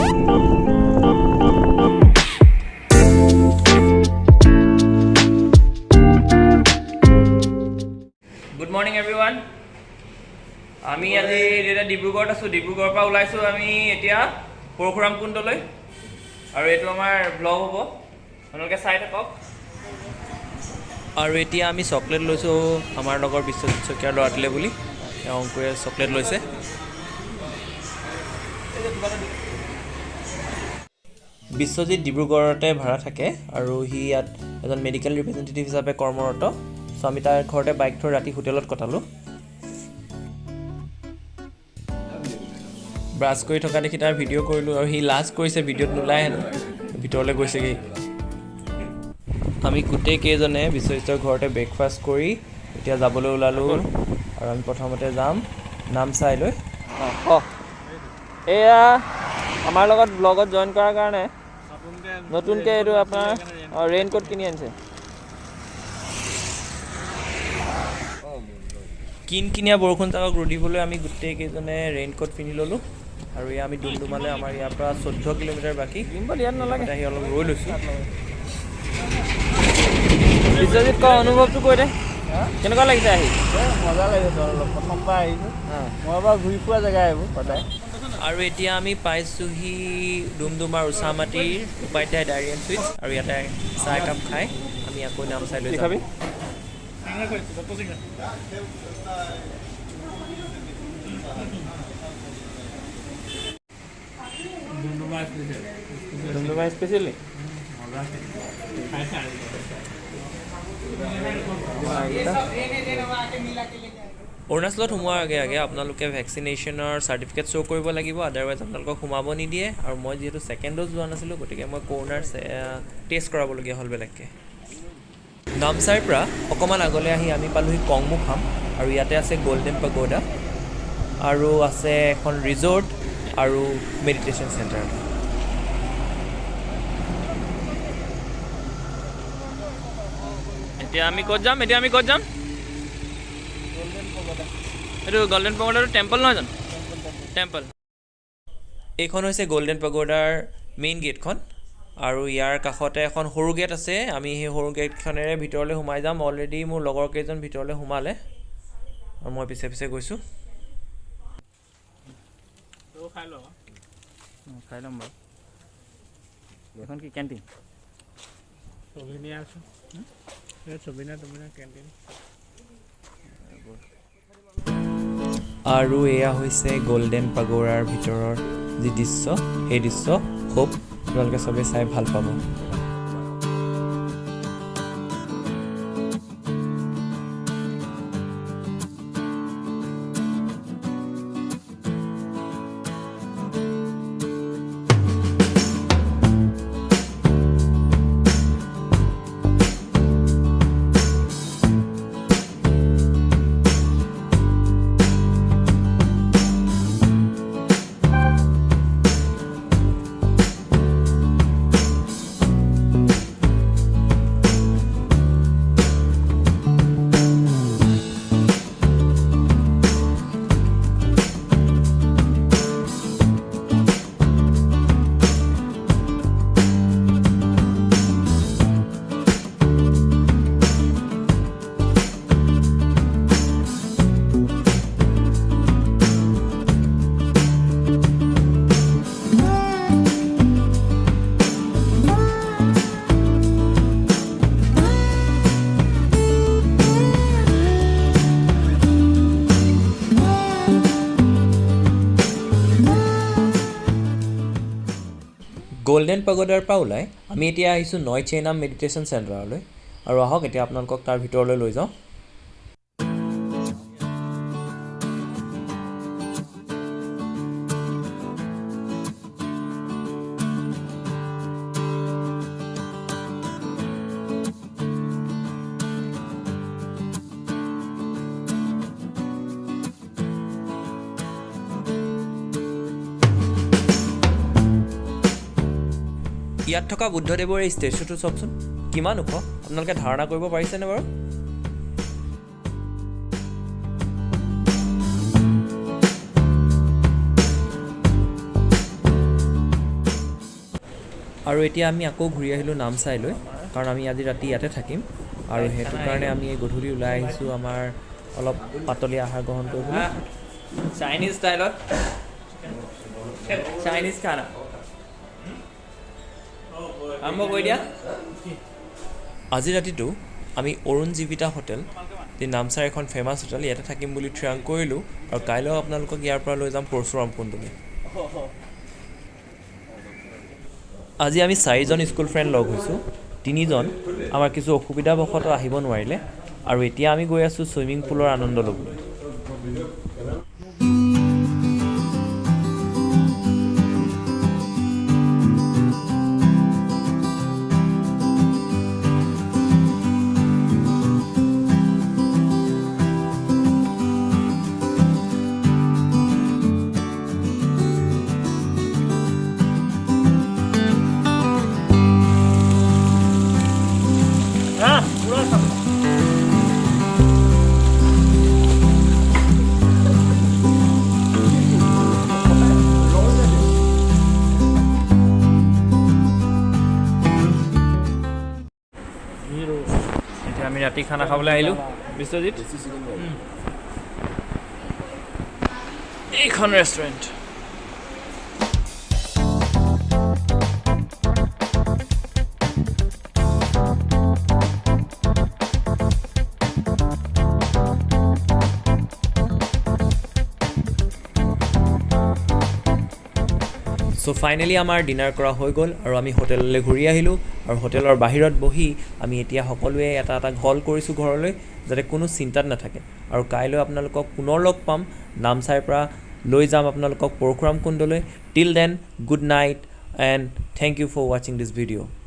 Good morning everyone. আমি আজি যেটা ডিব্ৰুগড়ত আছো ডিব্ৰুগড়ৰ পৰা ওলাইছো আমি এতিয়া পৰশুৰাম কুণ্ডলৈ আৰু এটো আমাৰ ব্লগ হ'ব আপোনালোকে চাই থাকক আৰু এতিয়া আমি চকলেট লৈছো আমাৰ লগৰ বিশ্বজিৎ চকিয়াৰ ল'ৰাটোলে বুলি অংকুৰে চকলেট লৈছে বিশ্বজিৎ ডিব্ৰুগড়তে ভাড়া থাকে আৰু হি ইয়াত এজন মেডিকেল ৰিপ্ৰেজেন্টেটিভ হিচাপে কৰ্মৰত সো আমি তাৰ ঘৰতে বাইক থৈ ৰাতি হোটেলত কটালো ব্ৰাছ কৰি থকা দেখি তাৰ ভিডিঅ' কৰিলোঁ আৰু সি লাজ কৰিছে ভিডিঅ'ত নোলাই হেনো ভিতৰলৈ গৈছেগৈ আমি গোটেই কেইজনে বিশ্বজিতৰ ঘৰতে ব্ৰেকফাষ্ট কৰি এতিয়া যাবলৈ ওলালোঁ আৰু আমি প্ৰথমতে যাম নামচাই লৈ এয়া আমাৰ লগত ব্লগত জইন কৰাৰ কাৰণে নতুনকৈ এইটো আপোনাৰ ৰেইনকোট কিনি আনিছে কিনকিনীয়া বৰষুণ জাকক ৰুদিবলৈ আমি গোটেই কেইজনে ৰেইনকোট পিন্ধি ল'লোঁ আৰু এয়া আমি ডুমডুমালৈ আমাৰ ইয়াৰ পৰা 14 কিলোমিটাৰ বাকী ইয়াত নালাগে আহি অলপ ৰৈ লৈছোঁ বিশ্বজিৎ ক অনুভৱটো কৈ দে কেনেকুৱা লাগিছে আহি মজা লাগিছে অলপ প্ৰথমবাৰ আহিছোঁ মই বাৰু ঘূৰি ফুৰা জেগা এইবোৰ সদায় আৰু এতিয়া আমি পাইছোঁহি ডুমডুমাৰ উচামাটিৰ উপাধ্যায় ডায়েৰী এণ্ড চুইটছ আৰু ইয়াতে চাহ একাপ খাই আমি আকৌ নামচাই লৈ যাম ডুমডুমা স্পেচিয়েলি অৰুণাচলত সোমোৱাৰ আগে আগে আপোনালোকে ভেকচিনেশ্যনৰ চাৰ্টিফিকেট শ্ব' কৰিব লাগিব আদাৰৱাইজ আপোনালোকক সোমাব নিদিয়ে আৰু মই যিহেতু ছেকেণ্ড ড'জ যোৱা নাছিলোঁ গতিকে মই কৰোণাৰ টেষ্ট কৰাবলগীয়া হ'ল বেলেগকৈ নামচাইৰ পৰা অকণমান আগলৈ আহি আমি পালোঁহি কংমুখাম আৰু ইয়াতে আছে গল্ডেন পাগোডা আৰু আছে এখন ৰিজৰ্ট আৰু মেডিটেশ্যন চেণ্টাৰ এতিয়া আমি ক'ত যাম এইটো গল্ডেন পাগোডাটো টেম্পল নহয় জানো টেম্পল এইখন হৈছে গল্ডেন পাগোডাৰ মেইন গেটখন আৰু ইয়াৰ কাষতে এখন সৰু গেট আছে আমি সেই সৰু গেটখনেৰে ভিতৰলৈ সোমাই যাম অলৰেডি মোৰ লগৰ কেইজন ভিতৰলৈ সোমালে আৰু মই পিছে পিছে গৈছোঁ খাই ল'ম বাৰু এখন কি কেণ্টিন কেণ্টিন আৰু এয়া হৈছে গল্ডেন পাগোডাৰ ভিতৰৰ যি দৃশ্য সেই দৃশ্য খুব আপোনালোকে চবেই চাই ভাল পাব গল্ডেন পাগোডাৰ পৰা ওলাই আমি এতিয়া আহিছোঁ নয় চেনাম মেডিটেশ্যন চেণ্টাৰলৈ আৰু আহক এতিয়া আপোনালোকক তাৰ ভিতৰলৈ লৈ যাওঁ ইয়াত থকা বুদ্ধদেৱৰ এই ষ্টেচুটো চাওকচোন কিমান ওখ আপোনালোকে ধাৰণা কৰিব পাৰিছেনে বাৰু আৰু এতিয়া আমি আকৌ ঘূৰি আহিলোঁ নামচাইলৈ, কাৰণ আমি আজি ৰাতি ইয়াতে থাকিম। আৰু সেইটো কাৰণে আমি গধূলি ওলাই আহিছোঁ আমাৰ অলপ পাতলীয়া আহাৰ গ্ৰহণ কৰিবলৈ। চাইনিজ ষ্টাইলত চাইনিজ খানা আৰম্ভ কৰি দিয়া। আজি ৰাতিটো আমি অৰুণ জীৱিতা হোটেল, যি নামচাইৰ এখন ফেমাছ হোটেল, ইয়াতে থাকিম বুলি থিৰাং কৰিলোঁ। আৰু কাইলৈও আপোনালোকক ইয়াৰ পৰা লৈ যাম পৰশুৰাম কুণ্ডলৈ। আজি আমি 4জন স্কুল ফ্ৰেণ্ড লগ হৈছোঁ। 3জন আমাৰ কিছু অসুবিধাবশতঃ আহিব নোৱাৰিলে, আৰু এতিয়া আমি গৈ আছোঁ ছুইমিং পুলৰ আনন্দ ল'বলৈ। এতিয়া আমি ৰাতি খানা খাবলৈ আহিলোঁ বিশ্বজিৎ। এইখন ৰেষ্টুৰেণ্ট। চ' ফাইনেলি আমাৰ ডিনাৰ কৰা হৈ গ'ল আৰু আমি হোটেললৈ ঘূৰি আহিলোঁ। আৰু হোটেলৰ বাহিৰত বহি আমি এতিয়া সকলোৱে এটা এটা কল কৰিছোঁ ঘৰলৈ, যাতে কোনো চিন্তাত নাথাকে। আৰু কাইলৈ আপোনালোকক পুনৰ লগ পাম নামচাইৰ পৰা লৈ যাম আপোনালোকক পৰশুৰাম কুণ্ডলৈ। Till then, good night and thank you for ৱাচিং দিছ ভিডিঅ'।